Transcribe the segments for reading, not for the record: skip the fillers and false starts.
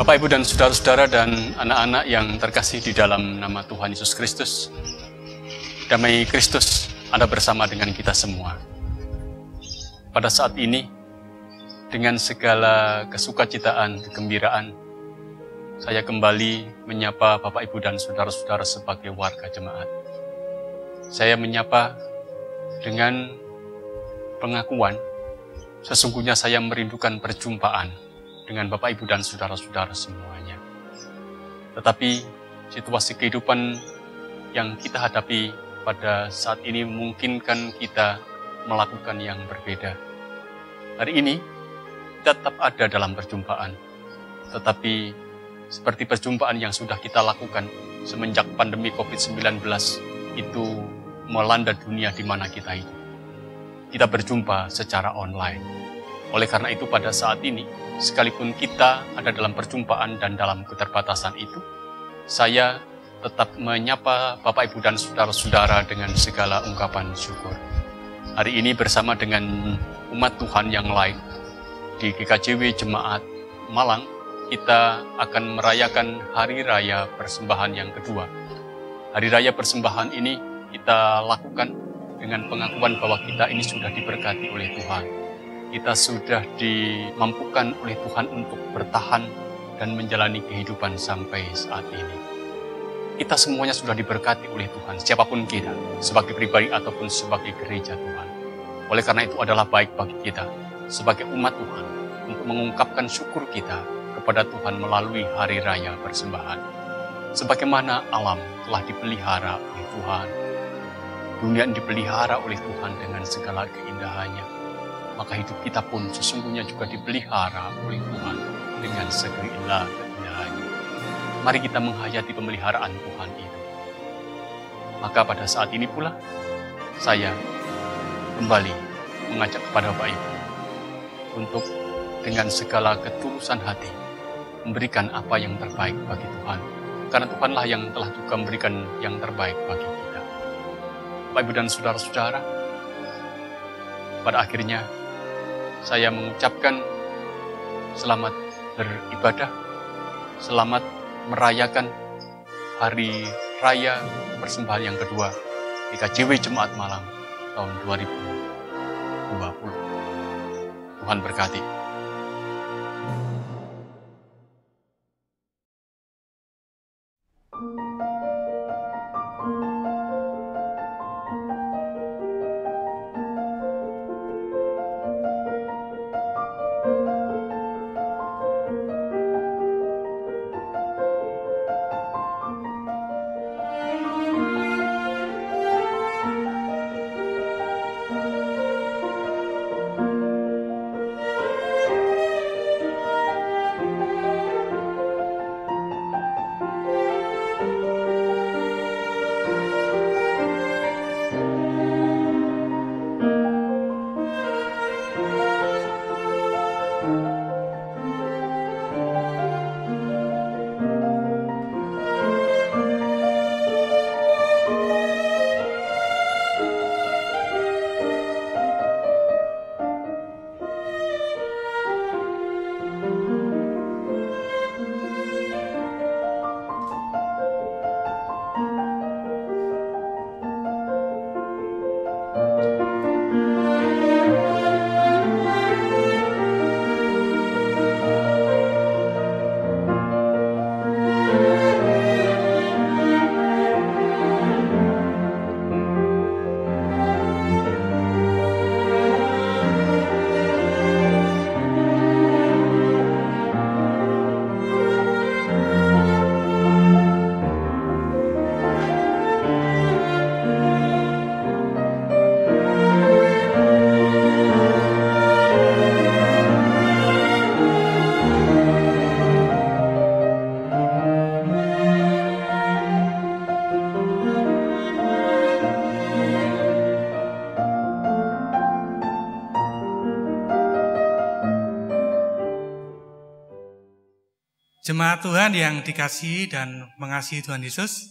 Bapak, Ibu, dan saudara-saudara dan anak-anak yang terkasih di dalam nama Tuhan Yesus Kristus, damai Kristus ada bersama dengan kita semua. Pada saat ini, dengan segala kesukacitaan, kegembiraan, saya kembali menyapa Bapak, Ibu, dan saudara-saudara sebagai warga jemaat. Saya menyapa dengan pengakuan, sesungguhnya saya merindukan perjumpaan dengan Bapak, Ibu, dan saudara-saudara semuanya. Tetapi situasi kehidupan yang kita hadapi pada saat ini memungkinkan kita melakukan yang berbeda. Hari ini kita tetap ada dalam perjumpaan, tetapi seperti perjumpaan yang sudah kita lakukan semenjak pandemi COVID-19 itu melanda dunia di mana kita hidup. Kita berjumpa secara online. Oleh karena itu pada saat ini, sekalipun kita ada dalam perjumpaan dan dalam keterbatasan itu, saya tetap menyapa Bapak, Ibu, dan saudara-saudara dengan segala ungkapan syukur. Hari ini bersama dengan umat Tuhan yang lain, di GKJW Jemaat Malang, kita akan merayakan Hari Raya Persembahan yang kedua. Hari Raya Persembahan ini kita lakukan dengan pengakuan bahwa kita ini sudah diberkati oleh Tuhan. Kita sudah dimampukan oleh Tuhan untuk bertahan dan menjalani kehidupan sampai saat ini. Kita semuanya sudah diberkati oleh Tuhan, siapapun kita, sebagai pribadi ataupun sebagai gereja Tuhan. Oleh karena itu adalah baik bagi kita, sebagai umat Tuhan, untuk mengungkapkan syukur kita kepada Tuhan melalui Hari Raya Persembahan. Sebagaimana alam telah dipelihara oleh Tuhan, dunia dipelihara oleh Tuhan dengan segala keindahannya, maka hidup kita pun sesungguhnya juga dipelihara oleh Tuhan dengan segala keindahannya. Mari kita menghayati pemeliharaan Tuhan itu. Maka pada saat ini pula, saya kembali mengajak kepada Bapak Ibu untuk dengan segala ketulusan hati memberikan apa yang terbaik bagi Tuhan. Karena Tuhanlah yang telah juga memberikan yang terbaik bagi kita. Bapak, Ibu, dan saudara-saudara, pada akhirnya saya mengucapkan selamat beribadah, selamat merayakan Hari Raya Persembahan yang kedua GKJW Jemaat Malang tahun 2020. Tuhan berkati. Jemaat Tuhan yang dikasihi dan mengasihi Tuhan Yesus,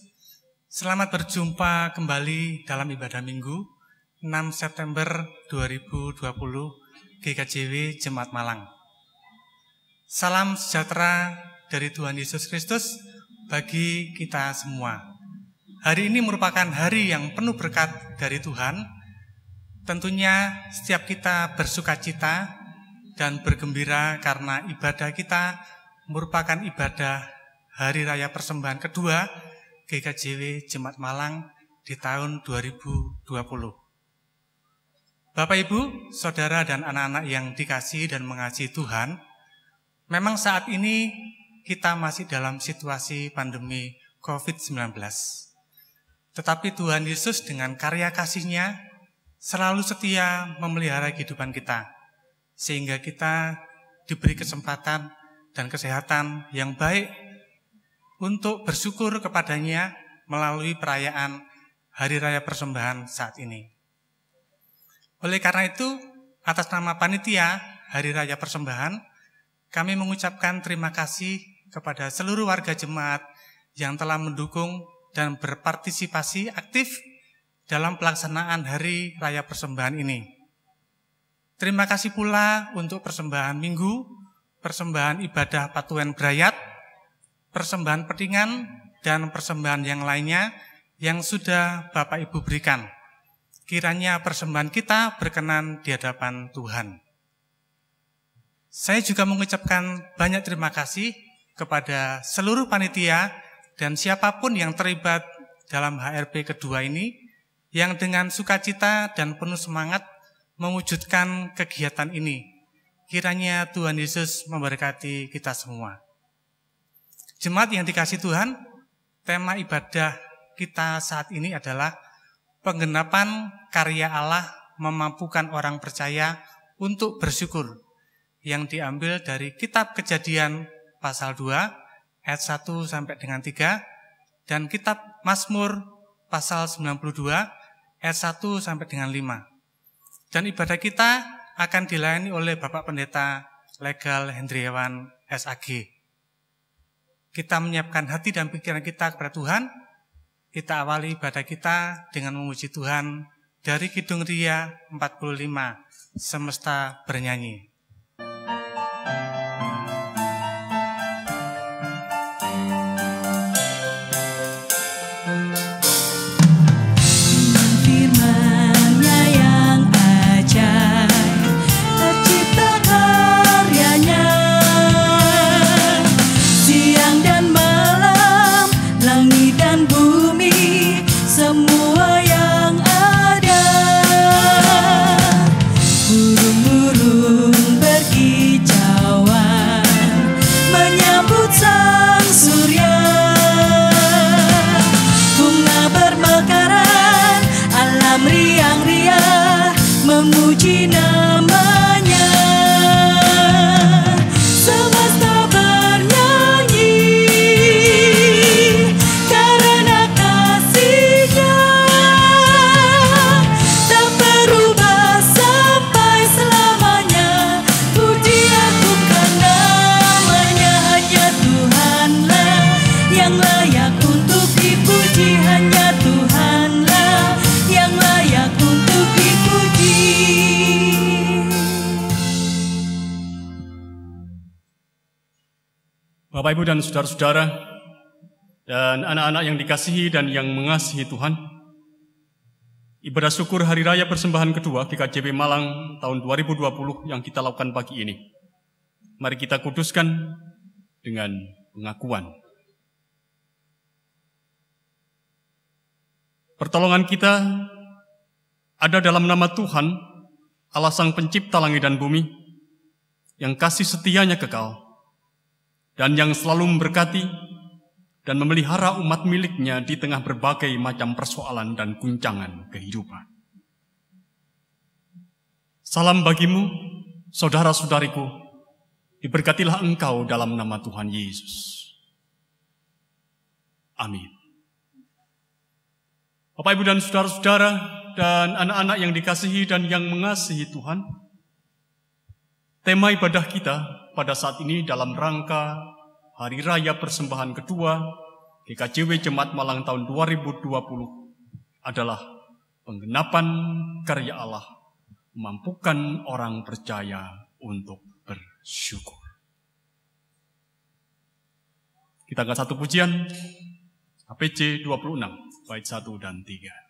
selamat berjumpa kembali dalam ibadah Minggu 6 September 2020 GKJW Jemaat Malang. Salam sejahtera dari Tuhan Yesus Kristus bagi kita semua. Hari ini merupakan hari yang penuh berkat dari Tuhan. Tentunya setiap kita bersukacita dan bergembira karena ibadah kita merupakan ibadah Hari Raya Persembahan kedua GKJW Jemaat Malang di tahun 2020. Bapak, Ibu, Saudara, dan anak-anak yang dikasihi dan mengasihi Tuhan, memang saat ini kita masih dalam situasi pandemi COVID-19. Tetapi Tuhan Yesus dengan karya kasih-Nya selalu setia memelihara kehidupan kita, sehingga kita diberi kesempatan dan kesehatan yang baik untuk bersyukur kepadanya melalui perayaan Hari Raya Persembahan saat ini. Oleh karena itu, atas nama panitia Hari Raya Persembahan, kami mengucapkan terima kasih kepada seluruh warga jemaat yang telah mendukung dan berpartisipasi aktif dalam pelaksanaan Hari Raya Persembahan ini. Terima kasih pula untuk persembahan Minggu, persembahan ibadah Patuhen Brayat, persembahan Petingan, dan persembahan yang lainnya yang sudah Bapak Ibu berikan. Kiranya persembahan kita berkenan di hadapan Tuhan. Saya juga mengucapkan banyak terima kasih kepada seluruh panitia dan siapapun yang terlibat dalam HRP kedua ini, yang dengan sukacita dan penuh semangat mewujudkan kegiatan ini. Kiranya Tuhan Yesus memberkati kita semua. Jemaat yang dikasihi Tuhan, tema ibadah kita saat ini adalah penggenapan karya Allah memampukan orang percaya untuk bersyukur, yang diambil dari kitab Kejadian pasal 2 ayat 1 sampai dengan 3 dan kitab Mazmur pasal 92 ayat 1 sampai dengan 5. Dan ibadah kita akan dilayani oleh Bapak Pendeta Legal Hendriawan SAG. Kita menyiapkan hati dan pikiran kita kepada Tuhan. Kita awali ibadah kita dengan memuji Tuhan dari Kidung Ria 45, Semesta Bernyanyi. Memuji namanya, semesta bernyanyi karena kasih-Nya tak berubah sampai selamanya. Puji agungkan namanya, hanya Tuhanlah yang layak untuk dipuji, hanya Tuhanlah yang layak untuk dipuji. Bapak, Ibu, dan saudara-saudara, dan anak-anak yang dikasihi dan yang mengasihi Tuhan, ibadah syukur Hari Raya Persembahan kedua GKJW Malang tahun 2020 yang kita lakukan pagi ini, mari kita kuduskan dengan pengakuan. Pertolongan kita ada dalam nama Tuhan, Allah Sang Pencipta langit dan bumi, yang kasih setianya kekal, dan yang selalu memberkati dan memelihara umat miliknya di tengah berbagai macam persoalan dan guncangan kehidupan. Salam bagimu, saudara-saudariku, diberkatilah engkau dalam nama Tuhan Yesus. Amin. Bapak, Ibu, dan saudara-saudara, dan anak-anak yang dikasihi dan yang mengasihi Tuhan, tema ibadah kita pada saat ini dalam rangka Hari Raya Persembahan kedua GKJW Jemaat Malang tahun 2020 adalah penggenapan karya Allah, memampukan orang percaya untuk bersyukur. Kita angkat satu pujian, HPJ 26, bait 1 dan 3.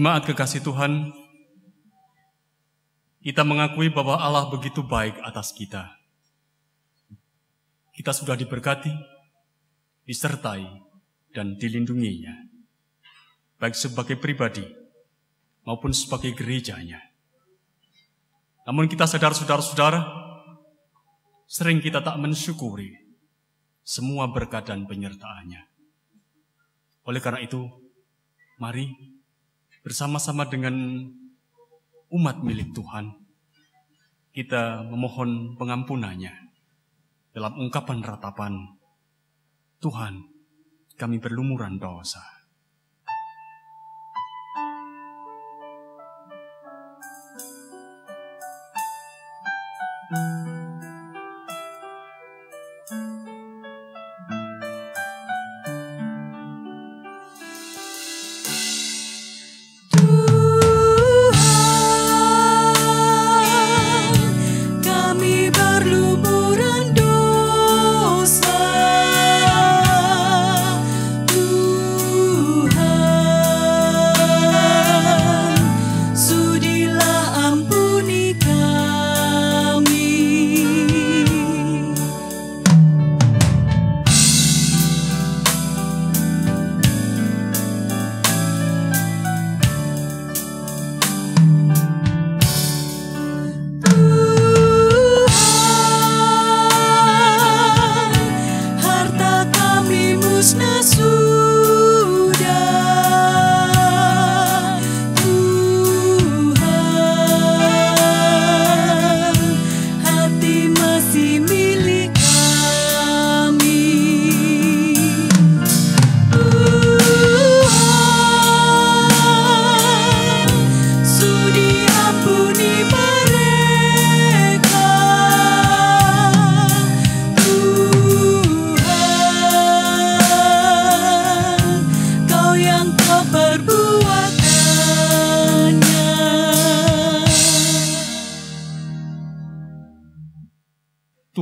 Jemaat kekasih Tuhan, kita mengakui bahwa Allah begitu baik atas kita. Kita sudah diberkati, disertai, dan dilindunginya, baik sebagai pribadi maupun sebagai gerejanya. Namun kita sadar saudara-saudara, sering kita tak mensyukuri semua berkat dan penyertaannya. Oleh karena itu, mari bersama-sama dengan umat milik Tuhan, kita memohon pengampunannya dalam ungkapan ratapan, Tuhan, kami berlumuran dosa.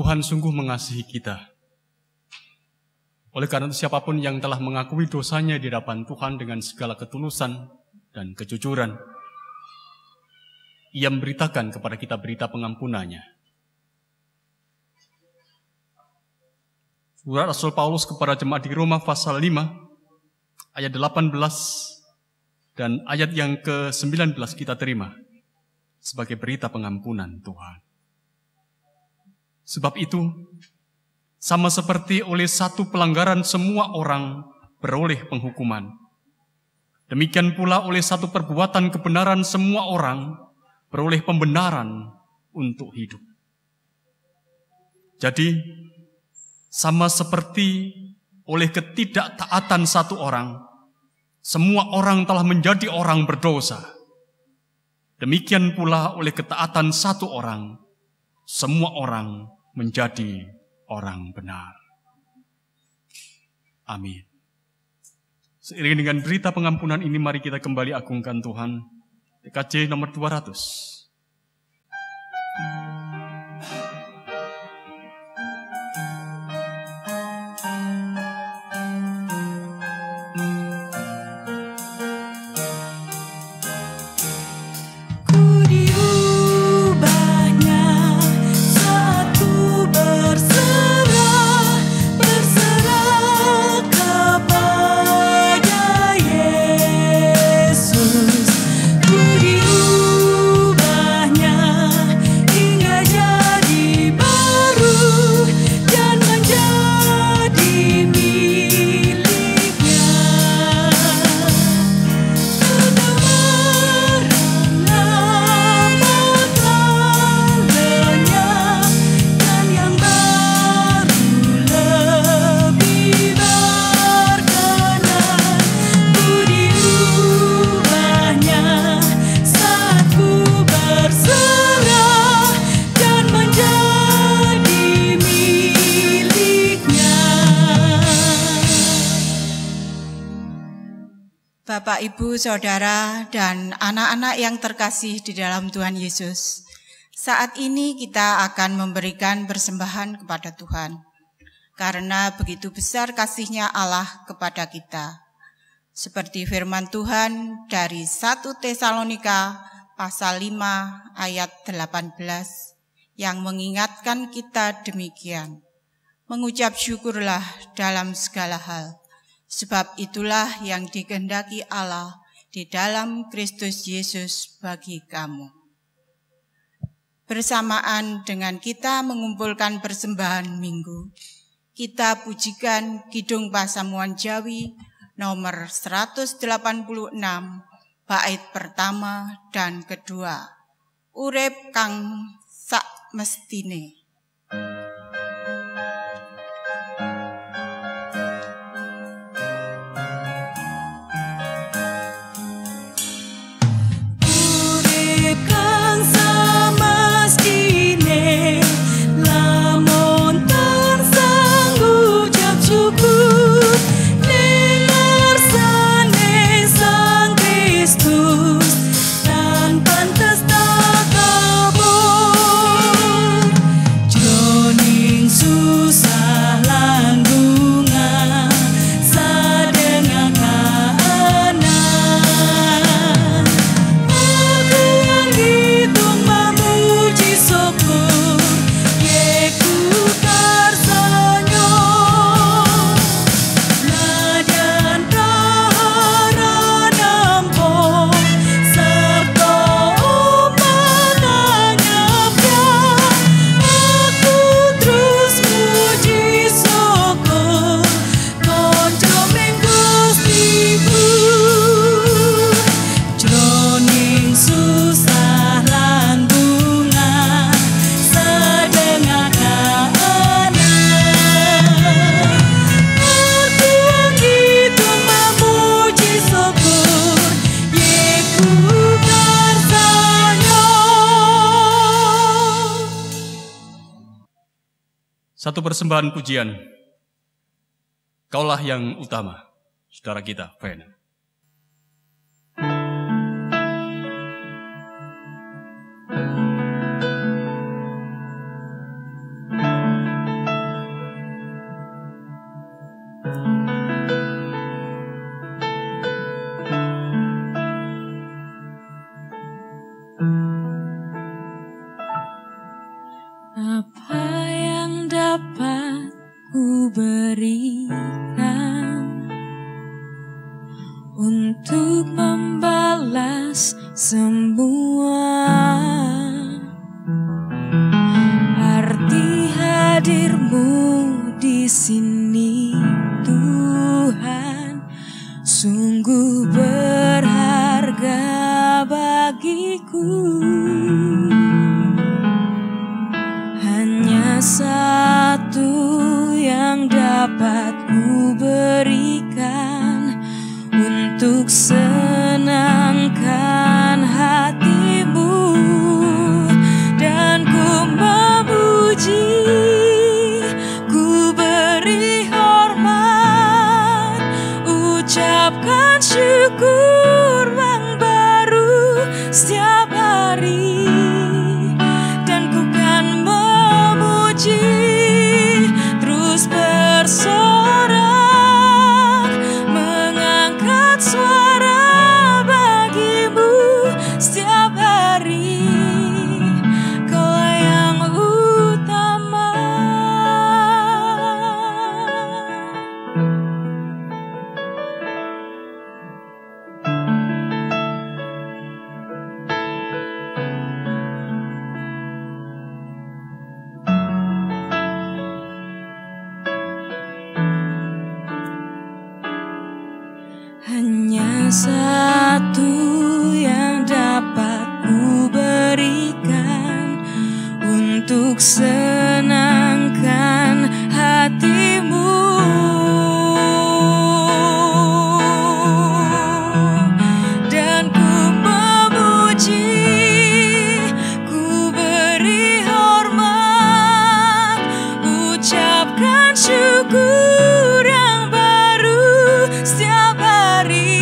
Tuhan sungguh mengasihi kita. Oleh karena itu siapapun yang telah mengakui dosanya di hadapan Tuhan dengan segala ketulusan dan kejujuran, Ia memberitakan kepada kita berita pengampunannya. Surat Rasul Paulus kepada jemaat di Roma pasal 5 ayat 18 dan ayat yang ke-19 kita terima sebagai berita pengampunan Tuhan. Sebab itu, sama seperti oleh satu pelanggaran semua orang beroleh penghukuman, demikian pula oleh satu perbuatan kebenaran semua orang beroleh pembenaran untuk hidup. Jadi, sama seperti oleh ketidaktaatan satu orang, semua orang telah menjadi orang berdosa. Demikian pula oleh ketaatan satu orang, semua orang menjadi orang benar. Amin. Seiring dengan berita pengampunan ini, mari kita kembali agungkan Tuhan. TKJ nomor 200. Bapak, Ibu, Saudara, dan anak-anak yang terkasih di dalam Tuhan Yesus, saat ini kita akan memberikan persembahan kepada Tuhan, karena begitu besar kasih-Nya Allah kepada kita. Seperti firman Tuhan dari 1 Tesalonika pasal 5 ayat 18 yang mengingatkan kita demikian. Mengucap syukurlah dalam segala hal, sebab itulah yang dikehendaki Allah di dalam Kristus Yesus bagi kamu. Bersamaan dengan kita mengumpulkan persembahan minggu, kita pujikan Kidung Pasamuan Jawi nomor 186, bait pertama dan kedua. Urip kang sak mestine. Satu persembahan pujian, Kaulah yang utama, saudara kita, Fen. Berikan untuk membalas semua arti hadirmu di sini, Tuhan, sungguh berharga bagiku. Hanya satu yang dapat ku berikan untuk senangkan hatimu, dan ku memuji, ku beri hormat, ucapkan syukur yang baru setiap hari, dan ku kan memuji bersorak, mengangkat suara bagimu setiap hari. Kaulah yang utama. Hanya satu yang dapat ku berikan untuk senangkan hatimu, dan ku memuji, ku beri hormat, ucapkan syukur yang baru setiap hari.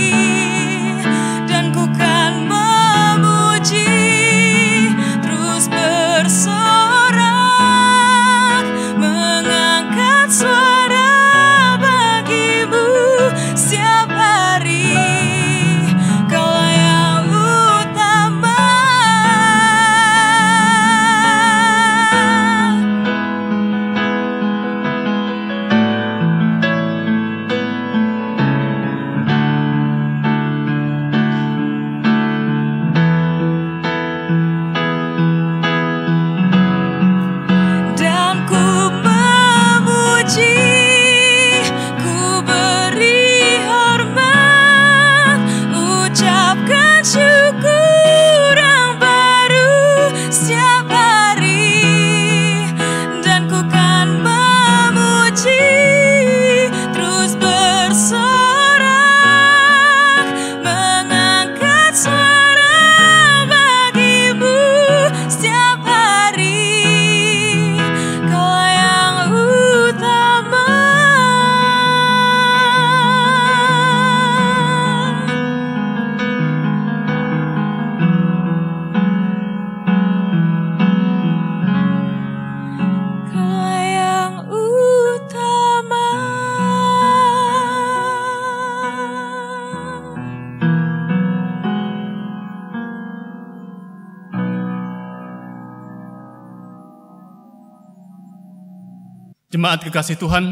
Jemaat kekasih Tuhan,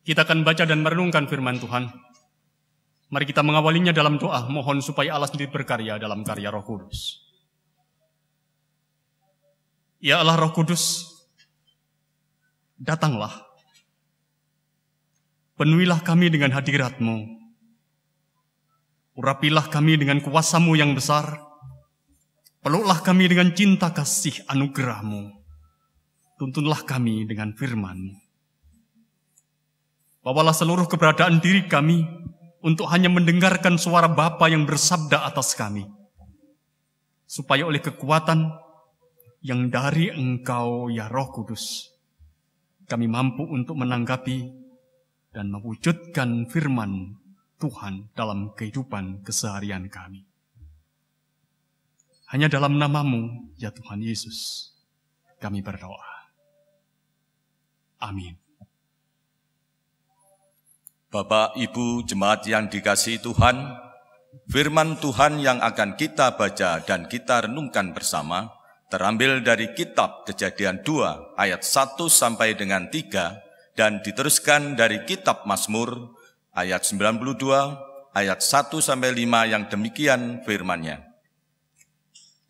kita akan baca dan merenungkan firman Tuhan. Mari kita mengawalinya dalam doa, mohon supaya Allah sendiri berkarya dalam karya Roh Kudus. Ya Allah Roh Kudus, datanglah. Penuhilah kami dengan hadirat-Mu. Urapilah kami dengan kuasa-Mu yang besar. Peluklah kami dengan cinta kasih anugerah-Mu. Tuntunlah kami dengan firman. Bawalah seluruh keberadaan diri kami untuk hanya mendengarkan suara Bapa yang bersabda atas kami. Supaya oleh kekuatan yang dari Engkau ya Roh Kudus, kami mampu untuk menanggapi dan mewujudkan firman Tuhan dalam kehidupan keseharian kami. Hanya dalam nama-Mu ya Tuhan Yesus, kami berdoa. Amin. Bapak, Ibu, jemaat yang dikasihi Tuhan, firman Tuhan yang akan kita baca dan kita renungkan bersama terambil dari kitab Kejadian 2 ayat 1 sampai dengan 3 dan diteruskan dari kitab Mazmur ayat 92 ayat 1 sampai 5 yang demikian firman-Nya.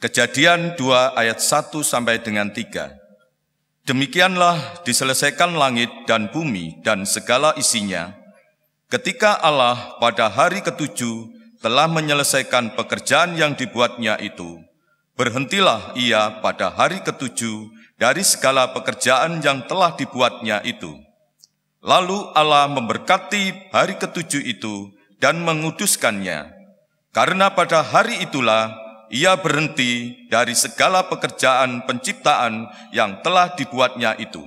Kejadian 2 ayat 1 sampai dengan 3. Demikianlah diselesaikan langit dan bumi dan segala isinya, ketika Allah pada hari ketujuh telah menyelesaikan pekerjaan yang dibuatnya itu. Berhentilah ia pada hari ketujuh dari segala pekerjaan yang telah dibuatnya itu. Lalu Allah memberkati hari ketujuh itu dan menguduskannya, karena pada hari itulah ia berhenti dari segala pekerjaan penciptaan yang telah dibuatnya itu.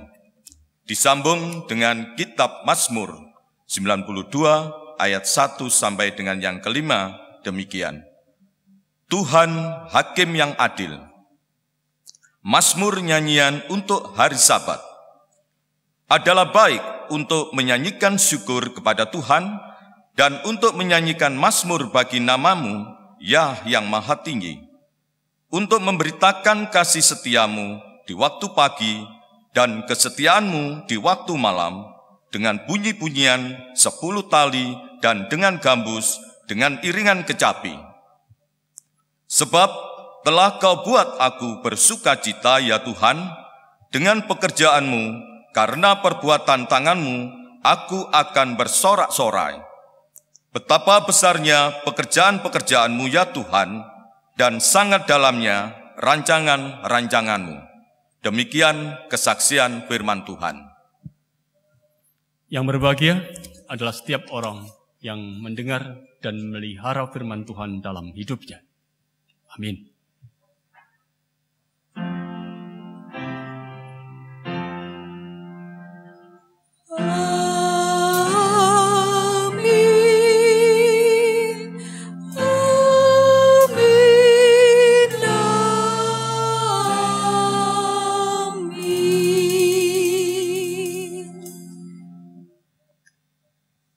Disambung dengan kitab Mazmur 92 ayat 1 sampai dengan yang kelima demikian. Tuhan Hakim yang adil. Mazmur nyanyian untuk hari Sabat. Adalah baik untuk menyanyikan syukur kepada Tuhan dan untuk menyanyikan mazmur bagi nama-Mu, Ya yang Maha Tinggi, untuk memberitakan kasih setiamu di waktu pagi dan kesetiaanmu di waktu malam, dengan bunyi-bunyian 10 tali dan dengan gambus, dengan iringan kecapi. Sebab telah Kau buat aku bersukacita ya Tuhan, dengan pekerjaanmu, karena perbuatan tanganmu, aku akan bersorak-sorai. Betapa besarnya pekerjaan-pekerjaan-Mu ya Tuhan, dan sangat dalamnya rancangan-rancangan-Mu. Demikian kesaksian firman Tuhan. Yang berbahagia adalah setiap orang yang mendengar dan melihara firman Tuhan dalam hidupnya. Amin.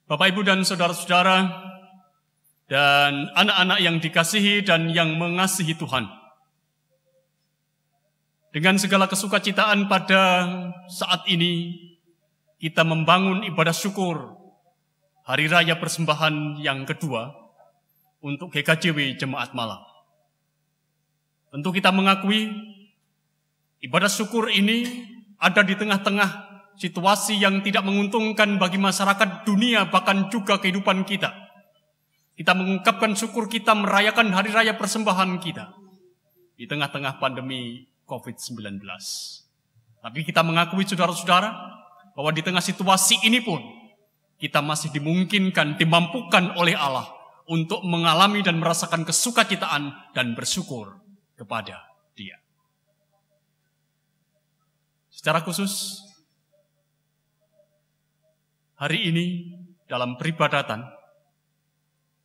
Bapak, Ibu, dan saudara-saudara, dan anak-anak yang dikasihi dan yang mengasihi Tuhan. Dengan segala kesukacitaan pada saat ini, kita membangun ibadah syukur Hari Raya Persembahan yang kedua untuk GKJW Jemaat Malang. Tentu kita mengakui ibadah syukur ini ada di tengah-tengah situasi yang tidak menguntungkan bagi masyarakat dunia, bahkan juga kehidupan kita. Kita mengungkapkan syukur kita merayakan Hari Raya Persembahan kita di tengah-tengah pandemi COVID-19. Tapi kita mengakui saudara-saudara bahwa di tengah situasi ini pun kita masih dimungkinkan, dimampukan oleh Allah untuk mengalami dan merasakan kesukacitaan dan bersyukur kepada Dia. Secara khusus, hari ini dalam peribadatan,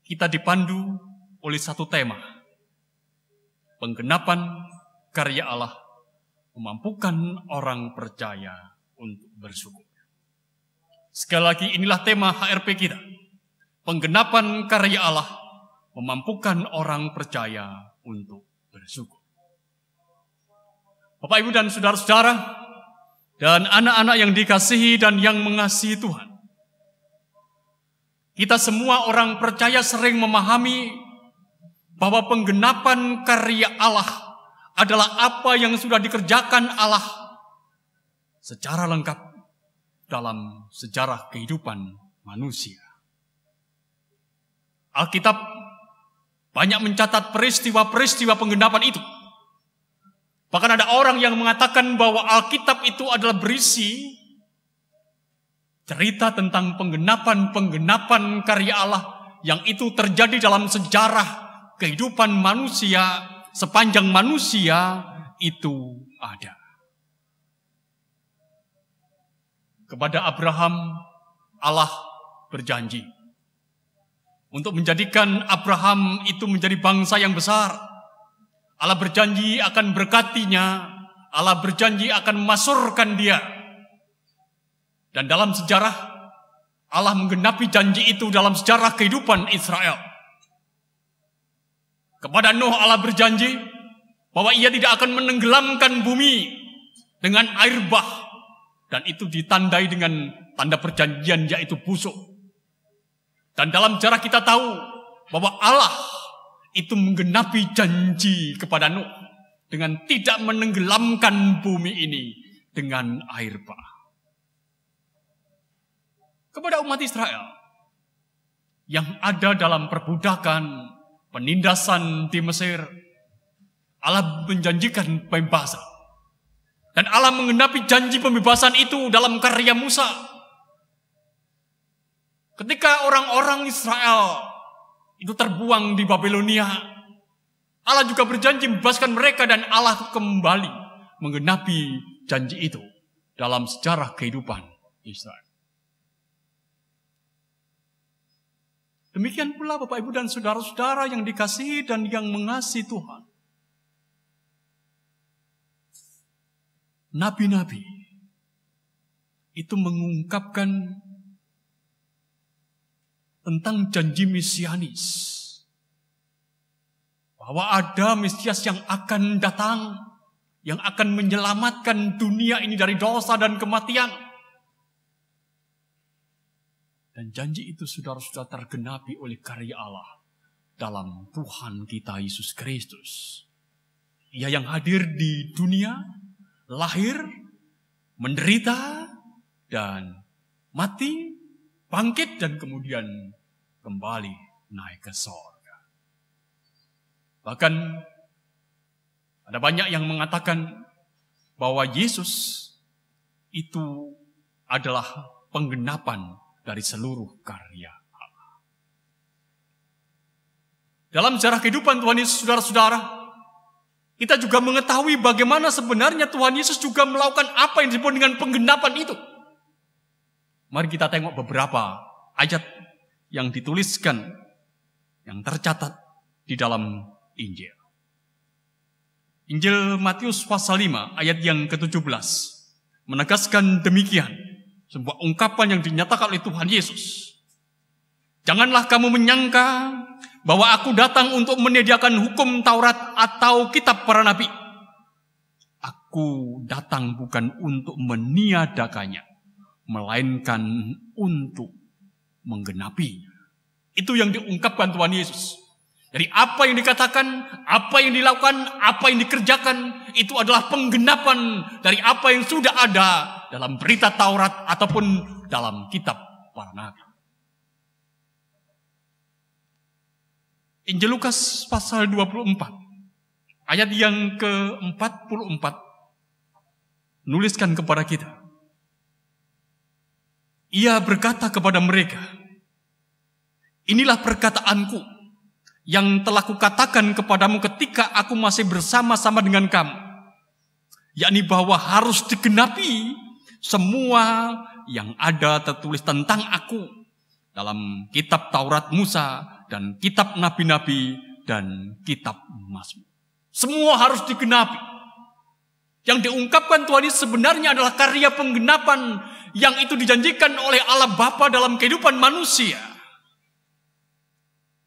kita dipandu oleh satu tema, penggenapan karya Allah memampukan orang percaya untuk bersyukur. Sekali lagi, inilah tema HRP kita, penggenapan karya Allah memampukan orang percaya untuk bersyukur. Bapak, Ibu, dan saudara-saudara, dan anak-anak yang dikasihi dan yang mengasihi Tuhan. Kita semua orang percaya sering memahami bahwa penggenapan karya Allah adalah apa yang sudah dikerjakan Allah secara lengkap dalam sejarah kehidupan manusia. Alkitab banyak mencatat peristiwa-peristiwa penggenapan itu. Bahkan ada orang yang mengatakan bahwa Alkitab itu adalah berisi cerita tentang penggenapan karya Allah yang itu terjadi dalam sejarah kehidupan manusia sepanjang manusia itu ada. Kepada Abraham, Allah berjanji untuk menjadikan Abraham itu menjadi bangsa yang besar. Allah berjanji akan berkatinya, Allah berjanji akan memasurkan dia. Dan dalam sejarah, Allah menggenapi janji itu dalam sejarah kehidupan Israel. Kepada Nuh Allah berjanji bahwa ia tidak akan menenggelamkan bumi dengan air bah. Dan itu ditandai dengan tanda perjanjian yaitu busuk. Dan dalam sejarah kita tahu bahwa Allah itu menggenapi janji kepada Nuh dengan tidak menenggelamkan bumi ini dengan air bah. Kepada umat Israel yang ada dalam perbudakan, penindasan di Mesir, Allah menjanjikan pembebasan. Dan Allah menggenapi janji pembebasan itu dalam karya Musa. Ketika orang-orang Israel itu terbuang di Babilonia, Allah juga berjanji membebaskan mereka dan Allah kembali menggenapi janji itu dalam sejarah kehidupan Israel. Demikian pula Bapak, Ibu, dan saudara-saudara yang dikasihi dan yang mengasihi Tuhan. Nabi-nabi itu mengungkapkan tentang janji mesianis. Bahwa ada Mesias yang akan datang, yang akan menyelamatkan dunia ini dari dosa dan kematian. Dan janji itu saudara-saudara tergenapi oleh karya Allah dalam Tuhan kita Yesus Kristus. Ia yang hadir di dunia, lahir, menderita, dan mati, bangkit, dan kemudian kembali naik ke sorga. Bahkan ada banyak yang mengatakan bahwa Yesus itu adalah penggenapan dari seluruh karya Allah. Dalam sejarah kehidupan Tuhan Yesus, saudara-saudara, kita juga mengetahui bagaimana sebenarnya Tuhan Yesus juga melakukan apa yang disebut dengan penggenapan itu. Mari kita tengok beberapa ayat yang dituliskan, yang tercatat di dalam Injil. Injil Matius pasal 5 ayat yang ke-17 menegaskan demikian. Sebuah ungkapan yang dinyatakan oleh Tuhan Yesus. Janganlah kamu menyangka bahwa aku datang untuk menyediakan hukum Taurat atau kitab para nabi. Aku datang bukan untuk meniadakannya, melainkan untuk menggenapinya. Itu yang diungkapkan Tuhan Yesus. Dari apa yang dikatakan, apa yang dilakukan, apa yang dikerjakan, itu adalah penggenapan dari apa yang sudah ada dalam berita Taurat ataupun dalam kitab para nabi. Injil Lukas pasal 24, ayat yang ke-44, nuliskan kepada kita. Ia berkata kepada mereka, inilah perkataanku yang telah kukatakan kepadamu ketika aku masih bersama-sama dengan kamu, yakni bahwa harus digenapi semua yang ada tertulis tentang aku dalam kitab Taurat Musa dan kitab nabi-nabi dan kitab Mazmur. Semua harus digenapi. Yang diungkapkan Tuhan Yesus sebenarnya adalah karya penggenapan yang itu dijanjikan oleh Allah Bapa dalam kehidupan manusia.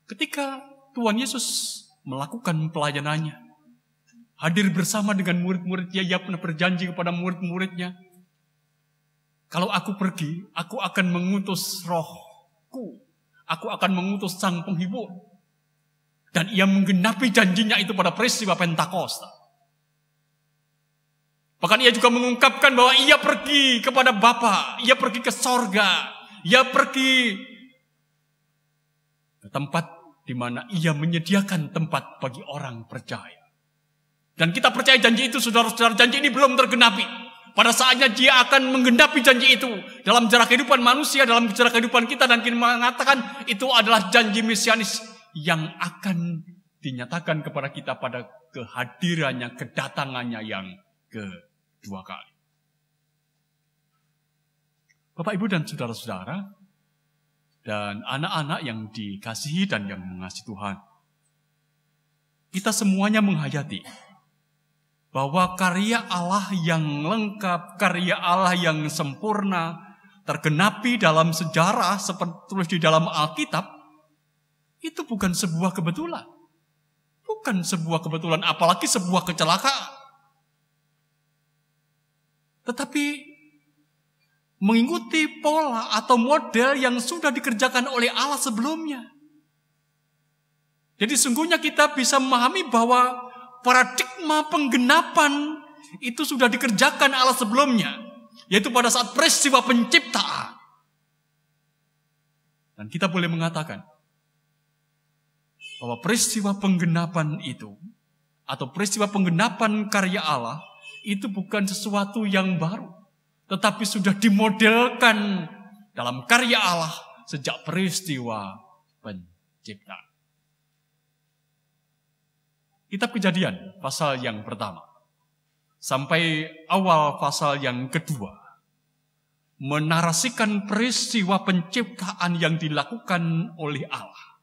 Ketika Tuhan Yesus melakukan pelayanannya, hadir bersama dengan murid-muridnya, ia pernah berjanji kepada murid-muridnya Kalau aku pergi, aku akan mengutus rohku. Aku akan mengutus sang penghibur. Dan ia menggenapi janjinya itu pada peristiwa Pentakosta. Bahkan ia juga mengungkapkan bahwa ia pergi kepada Bapa, ia pergi ke sorga, ia pergi ke tempat di mana ia menyediakan tempat bagi orang percaya. Dan kita percaya janji itu, saudara-saudara, janji ini belum tergenapi. Pada saatnya dia akan menggenapi janji itu dalam sejarah kehidupan manusia, dalam sejarah kehidupan kita, dan kita mengatakan itu adalah janji mesianis yang akan dinyatakan kepada kita pada kehadirannya, kedatangannya yang kedua kali. Bapak, Ibu, dan saudara-saudara, dan anak-anak yang dikasihi dan yang mengasihi Tuhan, kita semuanya menghayati bahwa karya Allah yang lengkap, karya Allah yang sempurna, tergenapi dalam sejarah seperti tulis di dalam Alkitab, itu bukan sebuah kebetulan. Bukan sebuah kebetulan, apalagi sebuah kecelakaan. Tetapi mengikuti pola atau model yang sudah dikerjakan oleh Allah sebelumnya. Jadi sungguhnya kita bisa memahami bahwa paradigma penggenapan itu sudah dikerjakan Allah sebelumnya, yaitu pada saat peristiwa penciptaan. Dan kita boleh mengatakan bahwa peristiwa penggenapan itu, atau peristiwa penggenapan karya Allah, itu bukan sesuatu yang baru, tetapi sudah dimodelkan dalam karya Allah sejak peristiwa penciptaan. Kitab Kejadian pasal yang pertama sampai awal pasal yang kedua menarasikan peristiwa penciptaan yang dilakukan oleh Allah.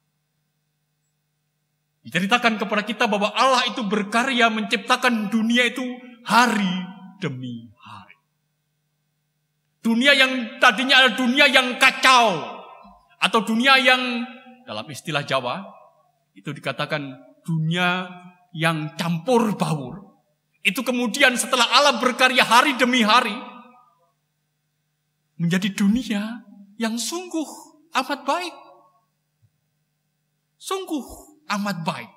Diceritakan kepada kita bahwa Allah itu berkarya menciptakan dunia itu hari demi hari. Dunia yang tadinya adalah dunia yang kacau, atau dunia yang dalam istilah Jawa itu dikatakan dunia yang campur baur. Itu kemudian setelah Allah berkarya hari demi hari, menjadi dunia yang sungguh amat baik. Sungguh amat baik.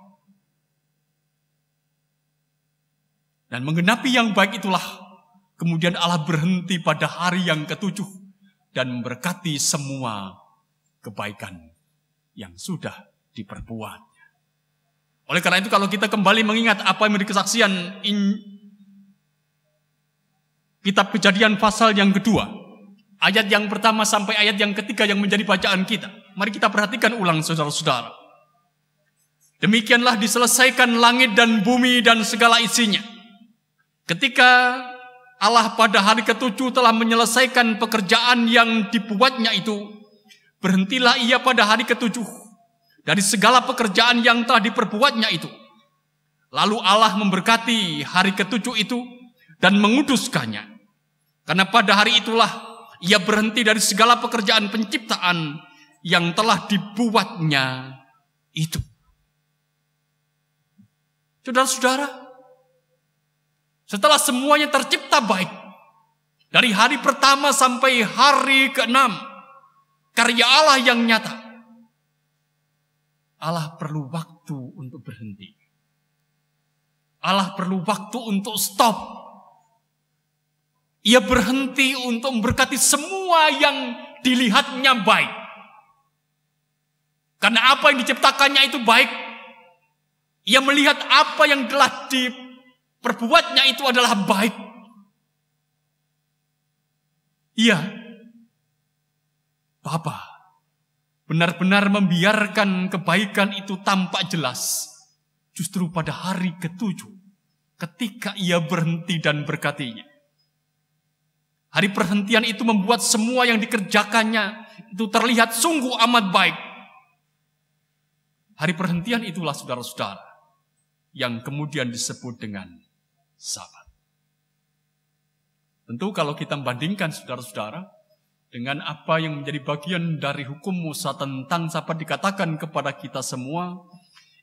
Dan menggenapi yang baik itulah, kemudian Allah berhenti pada hari yang ke-7 dan memberkati semua kebaikan yang sudah diperbuat. Oleh karena itu, kalau kita kembali mengingat apa yang menjadi kesaksian Kitab Kejadian pasal yang kedua, ayat yang pertama sampai ayat yang ketiga yang menjadi bacaan kita, mari kita perhatikan ulang, saudara-saudara. Demikianlah diselesaikan langit dan bumi dan segala isinya. Ketika Allah pada hari ke-7 telah menyelesaikan pekerjaan yang dibuatnya itu, berhentilah ia pada hari ke-7 dari segala pekerjaan yang telah diperbuatnya itu. Lalu Allah memberkati hari ke-7 itu dan menguduskannya. Karena pada hari itulah ia berhenti dari segala pekerjaan penciptaan yang telah dibuatnya itu. Saudara-saudara, setelah semuanya tercipta baik, dari hari pertama sampai hari ke-6, karya Allah yang nyata, Allah perlu waktu untuk berhenti. Allah perlu waktu untuk stop. Ia berhenti untuk memberkati semua yang dilihatnya baik. Karena apa yang diciptakannya itu baik. Ia melihat apa yang telah diperbuatnya itu adalah baik. Iya, Bapa benar-benar membiarkan kebaikan itu tampak jelas justru pada hari ke-7 ketika ia berhenti dan berkatinya. Hari perhentian itu membuat semua yang dikerjakannya itu terlihat sungguh amat baik. Hari perhentian itulah, saudara-saudara, yang kemudian disebut dengan Sabat. Tentu kalau kita membandingkan, saudara-saudara, dengan apa yang menjadi bagian dari hukum Musa tentang Sabat, dikatakan kepada kita semua,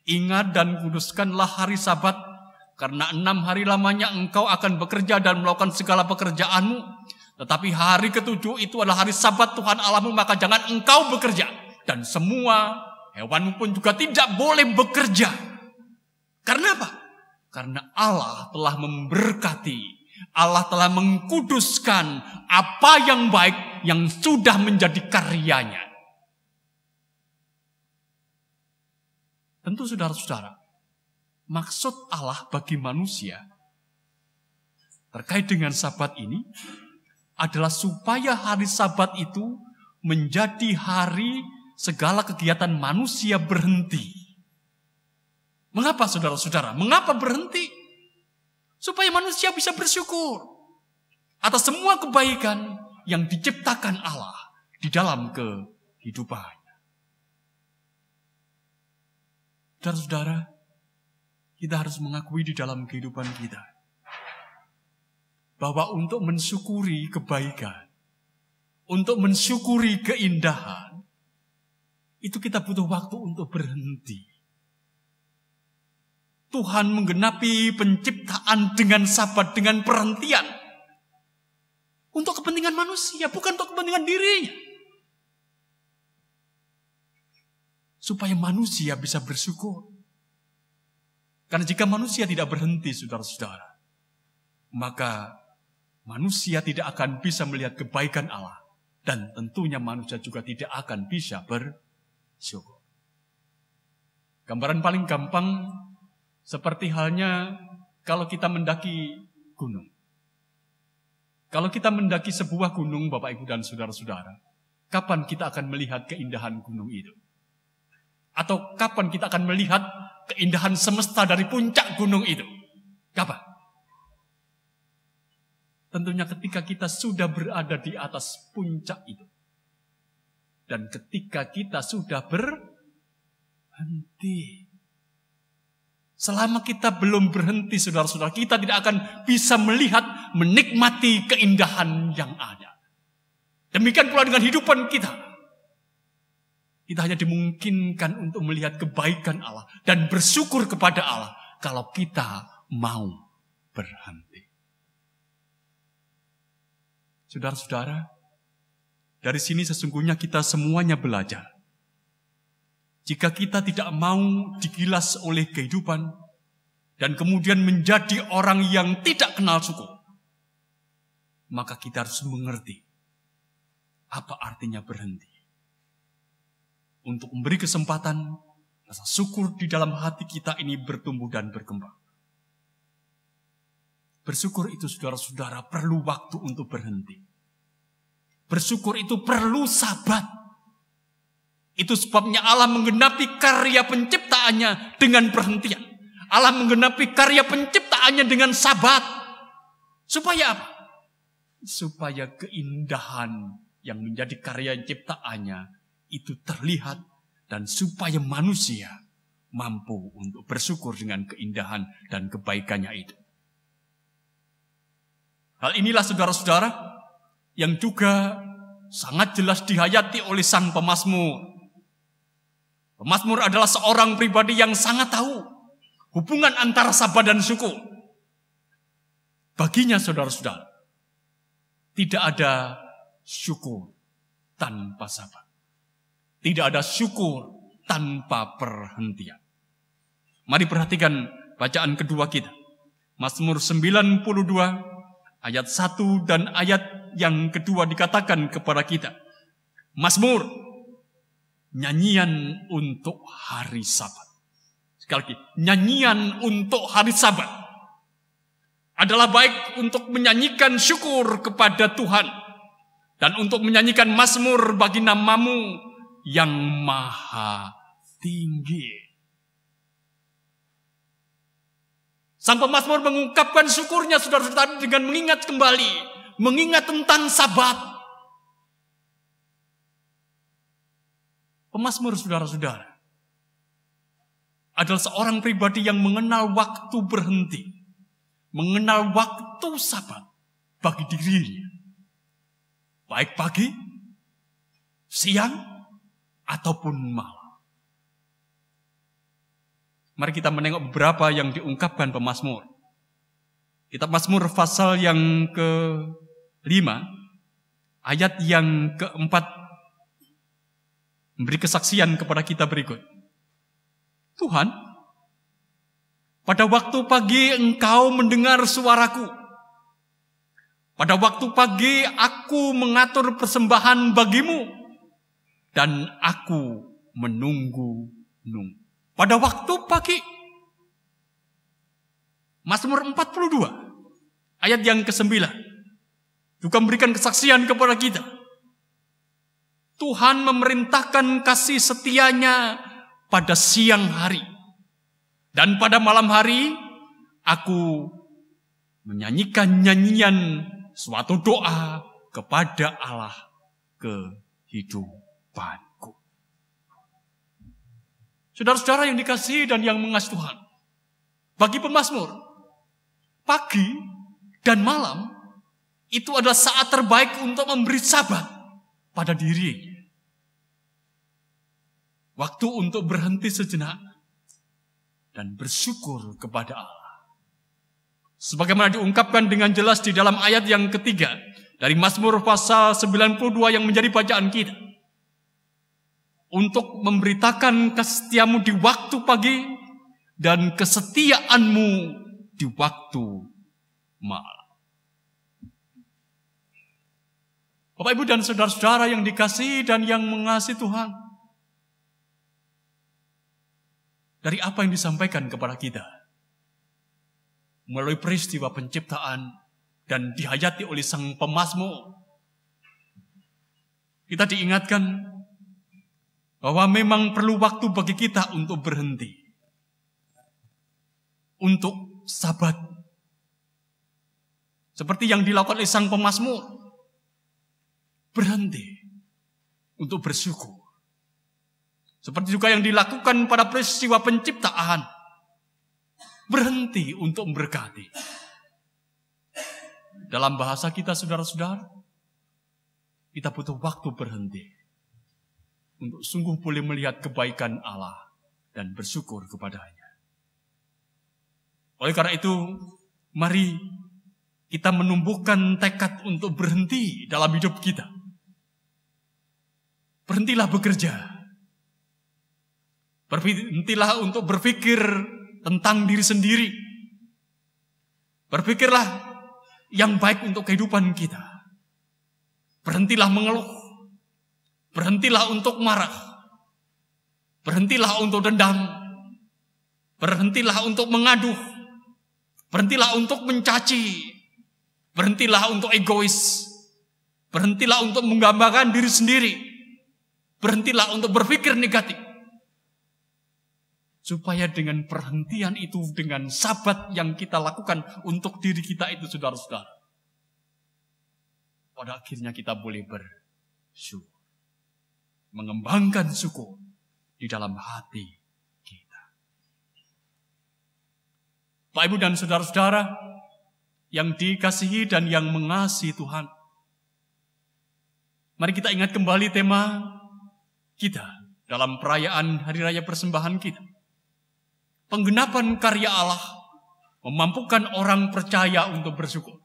ingat dan kuduskanlah hari Sabat karena 6 hari lamanya engkau akan bekerja dan melakukan segala pekerjaanmu. Tetapi hari ke-7 itu adalah hari Sabat Tuhan Allahmu, maka jangan engkau bekerja. Dan semua hewanmu pun juga tidak boleh bekerja. Karena apa? Karena Allah telah memberkati, Allah telah mengkuduskan apa yang baik yang sudah menjadi karyanya. Tentu saudara-saudara, maksud Allah bagi manusia terkait dengan Sabat ini adalah supaya hari Sabat itu menjadi hari segala kegiatan manusia berhenti. Mengapa saudara-saudara? Mengapa berhenti? Supaya manusia bisa bersyukur atas semua kebaikan yang diciptakan Allah di dalam kehidupannya. Saudara-saudara, kita harus mengakui di dalam kehidupan kita bahwa untuk mensyukuri kebaikan, untuk mensyukuri keindahan, itu kita butuh waktu untuk berhenti. Tuhan menggenapi penciptaan dengan Sabat, dengan perhentian. Untuk kepentingan manusia, bukan untuk kepentingan dirinya. Supaya manusia bisa bersyukur. Karena jika manusia tidak berhenti, saudara-saudara, maka manusia tidak akan bisa melihat kebaikan Allah. Dan tentunya manusia juga tidak akan bisa bersyukur. Gambaran paling gampang seperti halnya kalau kita mendaki gunung. Kalau kita mendaki sebuah gunung, Bapak, Ibu, dan saudara-saudara, kapan kita akan melihat keindahan gunung itu? Atau kapan kita akan melihat keindahan semesta dari puncak gunung itu? Kapan? Tentunya ketika kita sudah berada di atas puncak itu. Dan ketika kita sudah berhenti. Selama kita belum berhenti, saudara-saudara, kita tidak akan bisa melihat, menikmati keindahan yang ada. Demikian pula dengan hidupan kita. Kita hanya dimungkinkan untuk melihat kebaikan Allah dan bersyukur kepada Allah kalau kita mau berhenti. Saudara-saudara, dari sini sesungguhnya kita semuanya belajar. Jika kita tidak mau digilas oleh kehidupan dan kemudian menjadi orang yang tidak kenal syukur, maka kita harus mengerti apa artinya berhenti. Untuk memberi kesempatan rasa syukur di dalam hati kita ini bertumbuh dan berkembang. Bersyukur itu, saudara-saudara, perlu waktu untuk berhenti. Bersyukur itu perlu sabat. Itu sebabnya Allah menggenapi karya penciptaannya dengan perhentian. Allah menggenapi karya penciptaannya dengan sabat. Supaya apa? Supaya keindahan yang menjadi karya ciptaannya itu terlihat dan supaya manusia mampu untuk bersyukur dengan keindahan dan kebaikannya itu. Hal inilah saudara-saudara yang juga sangat jelas dihayati oleh sang pemazmur. Pemazmur adalah seorang pribadi yang sangat tahu hubungan antara sabat dan syukur. Baginya saudara-saudara, tidak ada syukur tanpa sabat. Tidak ada syukur tanpa perhentian. Mari perhatikan bacaan kedua kita. Mazmur 92 ayat 1 dan ayat yang kedua dikatakan kepada kita. Mazmur, nyanyian untuk hari Sabat. Sekali lagi, nyanyian untuk hari Sabat adalah baik untuk menyanyikan syukur kepada Tuhan dan untuk menyanyikan mazmur bagi namamu yang maha tinggi. Sang pemazmur mengungkapkan syukurnya, saudara-saudara, dengan mengingat kembali, mengingat tentang Sabat. Pemazmur, saudara-saudara, adalah seorang pribadi yang mengenal waktu berhenti, mengenal waktu Sabat bagi dirinya, baik pagi, siang, ataupun malam. Mari kita menengok beberapa yang diungkapkan pemazmur. Kitab Mazmur pasal yang ke-5, ayat yang ke-4, memberi kesaksian kepada kita berikut. Tuhan, pada waktu pagi Engkau mendengar suaraku. Pada waktu pagi aku mengatur persembahan bagimu, dan aku menunggu-nunggu. Pada waktu pagi. Mazmur 42, ayat yang ke-9, juga memberikan kesaksian kepada kita. Tuhan memerintahkan kasih setianya pada siang hari. Dan pada malam hari, aku menyanyikan nyanyian suatu doa kepada Allah kehidupanku. Saudara-saudara yang dikasihi dan yang mengasihi Tuhan, bagi pemazmur, pagi dan malam itu adalah saat terbaik untuk memberi sabat pada diri. Waktu untuk berhenti sejenak dan bersyukur kepada Allah. Sebagaimana diungkapkan dengan jelas di dalam ayat yang ketiga dari Mazmur pasal 92 yang menjadi bacaan kita. Untuk memberitakan kesetiamu di waktu pagi dan kesetiaanmu di waktu malam. Bapak, Ibu, dan saudara-saudara yang dikasihi dan yang mengasihi Tuhan, dari apa yang disampaikan kepada kita melalui peristiwa penciptaan dan dihayati oleh sang pemazmur, kita diingatkan bahwa memang perlu waktu bagi kita untuk berhenti, untuk sabat. Seperti yang dilakukan oleh sang pemazmur, berhenti untuk bersyukur. Seperti juga yang dilakukan pada peristiwa penciptaan, berhenti untuk memberkati. Dalam bahasa kita, saudara-saudara, kita butuh waktu berhenti untuk sungguh boleh melihat kebaikan Allah dan bersyukur kepadanya. Oleh karena itu, mari kita menumbuhkan tekad untuk berhenti dalam hidup kita. Berhentilah bekerja. Berhentilah untuk berpikir tentang diri sendiri. Berpikirlah yang baik untuk kehidupan kita. Berhentilah mengeluh. Berhentilah untuk marah. Berhentilah untuk dendam. Berhentilah untuk mengaduh. Berhentilah untuk mencaci. Berhentilah untuk egois. Berhentilah untuk menggambarkan diri sendiri. Berhentilah untuk berpikir negatif. Supaya dengan perhentian itu, dengan sabat yang kita lakukan untuk diri kita itu, saudara-saudara, pada akhirnya kita boleh bersyukur. Mengembangkan syukur di dalam hati kita. Bapak, Ibu, dan saudara-saudara yang dikasihi dan yang mengasihi Tuhan, mari kita ingat kembali tema kita dalam perayaan Hari Raya Persembahan kita. Penggenapan karya Allah memampukan orang percaya untuk bersyukur.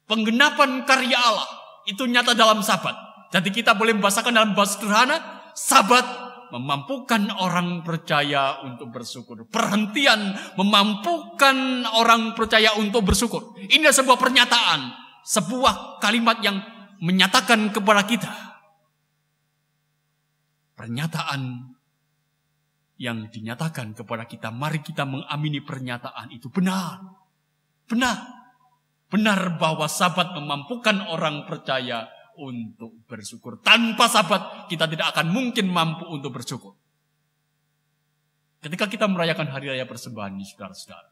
Penggenapan karya Allah itu nyata dalam sabat. Jadi kita boleh membahasakan dalam bahasa sederhana, sabat memampukan orang percaya untuk bersyukur. Perhentian memampukan orang percaya untuk bersyukur. Ini adalah sebuah pernyataan, sebuah kalimat yang menyatakan kepada kita. Pernyataan yang dinyatakan kepada kita, mari kita mengamini pernyataan itu benar. Benar. Benar bahwa sabat memampukan orang percaya untuk bersyukur. Tanpa sabat kita tidak akan mungkin mampu untuk bersyukur. Ketika kita merayakan Hari Raya Persembahan ini, saudara-saudara,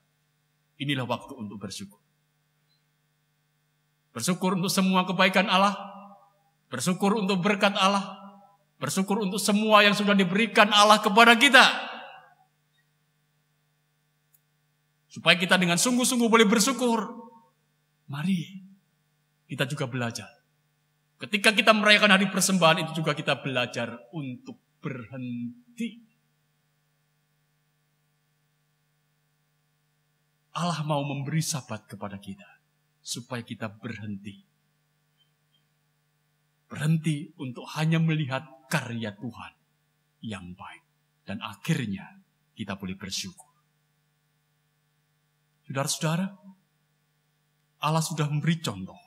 inilah waktu untuk bersyukur. Bersyukur untuk semua kebaikan Allah, bersyukur untuk berkat Allah, bersyukur untuk semua yang sudah diberikan Allah kepada kita. Supaya kita dengan sungguh-sungguh boleh bersyukur, mari kita juga belajar. Ketika kita merayakan hari persembahan itu juga kita belajar untuk berhenti. Allah mau memberi sabat kepada kita supaya kita berhenti. Berhenti untuk hanya melihat karya Tuhan yang baik. Dan akhirnya kita boleh bersyukur. Saudara-saudara, Allah sudah memberi contoh.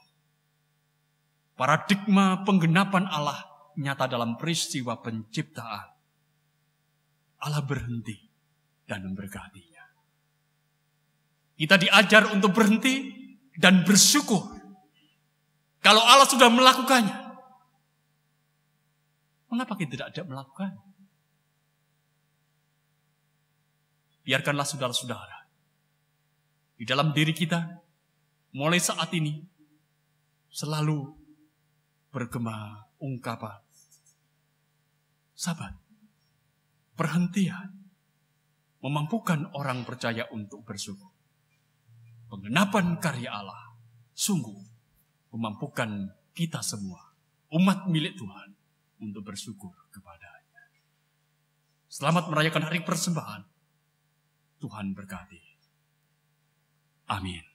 Paradigma penggenapan Allah nyata dalam peristiwa penciptaan. Allah berhenti dan memberkatinya. Kita diajar untuk berhenti dan bersyukur. Kalau Allah sudah melakukannya, mengapa kita tidak melakukannya? Biarkanlah saudara-saudara, di dalam diri kita, mulai saat ini, selalu bergema ungkapan sabat, perhentian, memampukan orang percaya untuk bersyukur. Penggenapan karya Allah sungguh memampukan kita semua, umat milik Tuhan, untuk bersyukur kepada-Nya. Selamat merayakan hari persembahan. Tuhan berkati. Amin.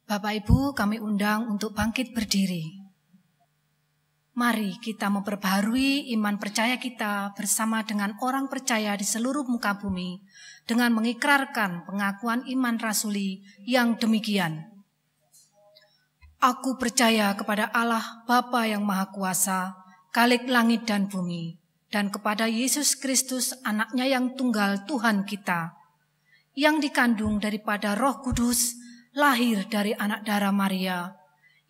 Bapak Ibu, kami undang untuk bangkit berdiri. Mari kita memperbaharui iman percaya kita bersama dengan orang percaya di seluruh muka bumi dengan mengikrarkan pengakuan iman rasuli yang demikian. Aku percaya kepada Allah Bapa yang Maha Kuasa, Khalik langit dan bumi, dan kepada Yesus Kristus anaknya yang tunggal Tuhan kita, yang dikandung daripada Roh Kudus, lahir dari anak darah Maria,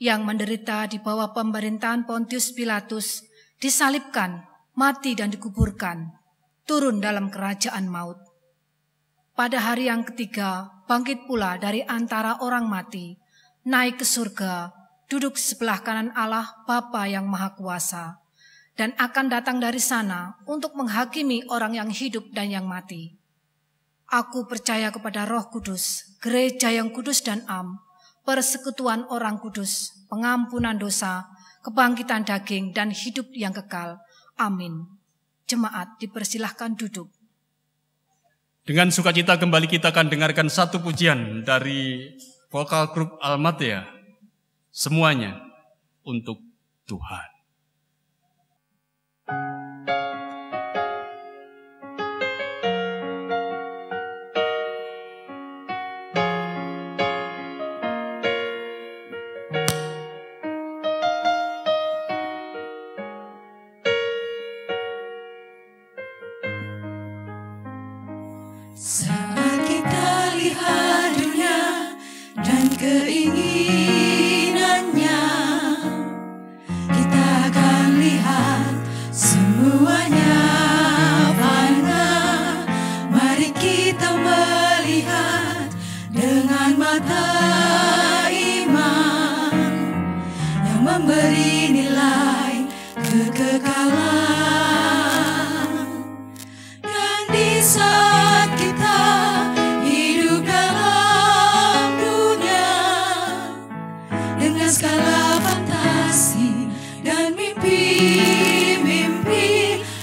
yang menderita di bawah pemerintahan Pontius Pilatus, disalibkan, mati dan dikuburkan, turun dalam kerajaan maut. Pada hari yang ketiga, bangkit pula dari antara orang mati, naik ke surga, duduk sebelah kanan Allah Bapa yang Maha Kuasa, dan akan datang dari sana untuk menghakimi orang yang hidup dan yang mati. Aku percaya kepada Roh Kudus, gereja yang kudus dan am, persekutuan orang kudus, pengampunan dosa, kebangkitan daging, dan hidup yang kekal. Amin. Jemaat dipersilahkan duduk. Dengan sukacita kembali kita akan dengarkan satu pujian dari vokal grup Almatea. Semuanya untuk Tuhan. Saat kita lihat dunia dan keinginannya, kita akan lihat semuanya fana. Mari kita melihat dengan mata iman yang memberi nilai kekekalan. Dan di saat kita hidup dalam dunia dengan skala fantasi dan mimpi-mimpi,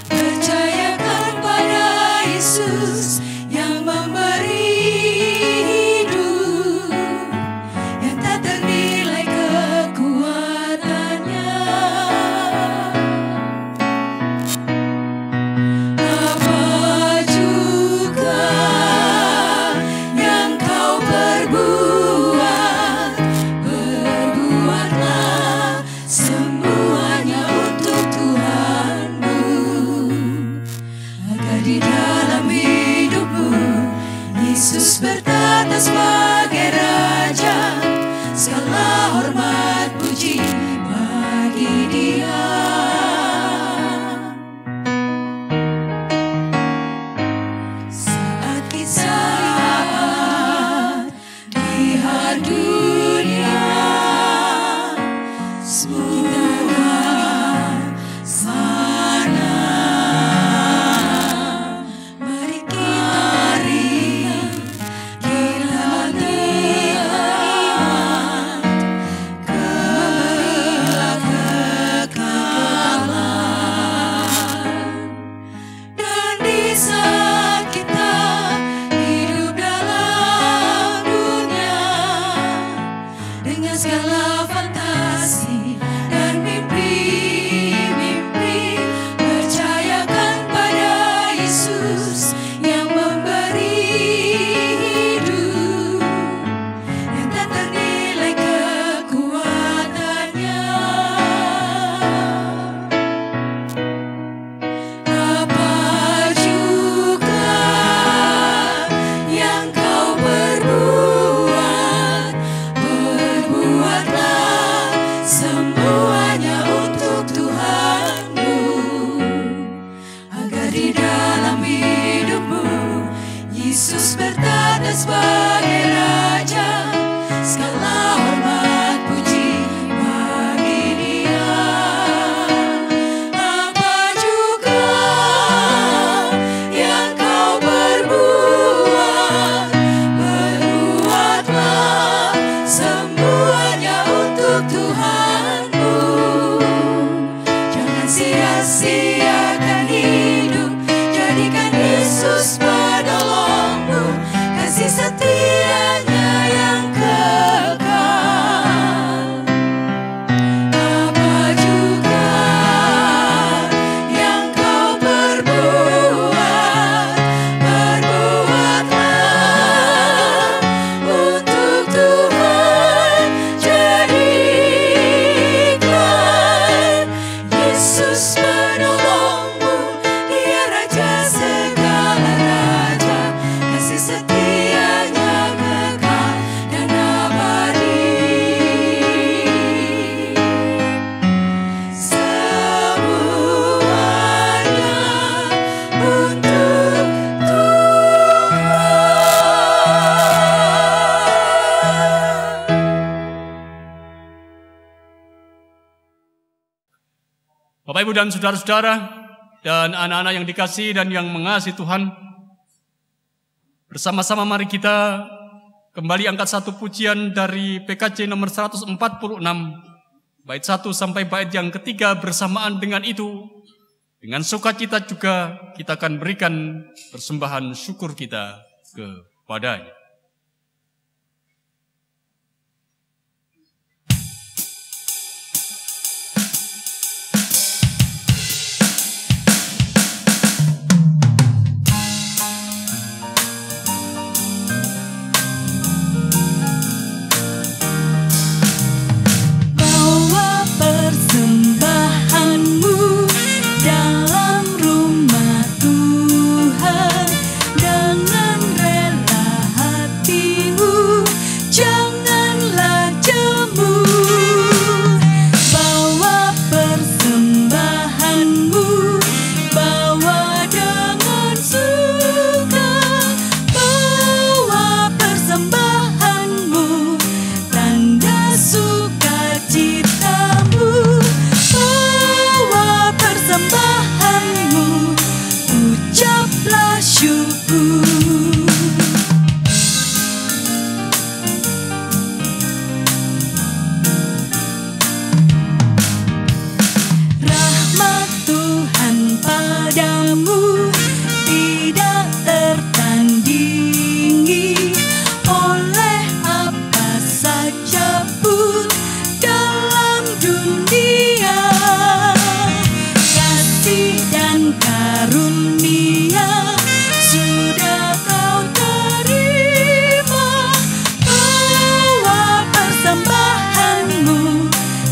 percayakan pada Yesus yang memberi hidup yang tak ternilai kekuatannya. sia-siakan hidup, jadikan Yesus penolongmu, kasih setianya yang kekal. Apa juga yang kau perbuat, perbuatlah untuk Tuhan, jadikan Yesus penolongmu, Dia Raja segala raja, kasih setianya kekal dan abadi. Semuanya untuk Bapak, Ibu, dan saudara-saudara, dan anak-anak yang dikasihi dan yang mengasihi Tuhan, bersama-sama mari kita kembali angkat satu pujian dari PKJ nomor 146, bait 1 sampai bait yang ketiga. Bersamaan dengan itu, dengan sukacita juga kita akan berikan persembahan syukur kita kepadanya. Bawa persembahanmu dalam rumah Tuhan dengan rela hatimu, janganlah jemu. Bawa persembahanmu, bawa dengan suka, bawa persembahanmu, tanda sukacitamu, bawa persembahanmu, ucaplah syukur. Rahmat Tuhan padamu tidak tertandingi oleh apa saja pun dalam dunia. Kasih dan karunia sudah kau terima. Bawa persembahanmu,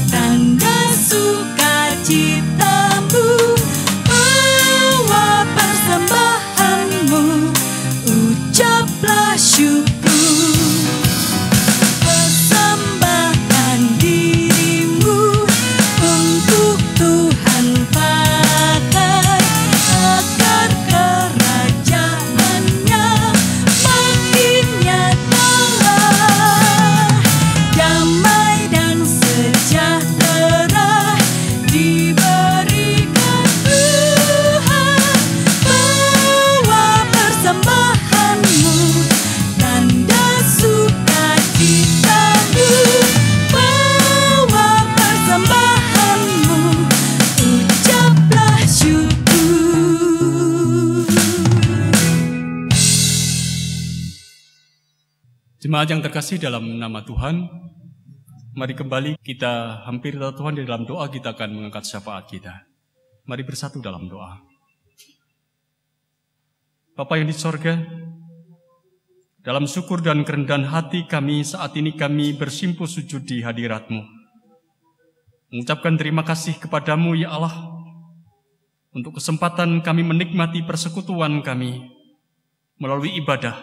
tanda sukacitamu, bawa persembahanmu, ucaplah syukur. Persembahkan dirimu untuk Tuhan pakai, agar kerajaannya makin nyata. Damai dan sejahtera diberikan Tuhan. Bawa persembahanmu, tanda sukacitamu, bawa persembahanmu, ucaplah syukur. Jemaat yang terkasih dalam nama Tuhan, mari kembali kita hampir Tuhan di dalam doa. Kita akan mengangkat syafaat kita. Mari bersatu dalam doa. Bapa yang di sorga, dalam syukur dan kerendahan hati kami saat ini kami bersimpuh sujud di hadirat-Mu, mengucapkan terima kasih kepadamu ya Allah, untuk kesempatan kami menikmati persekutuan kami melalui ibadah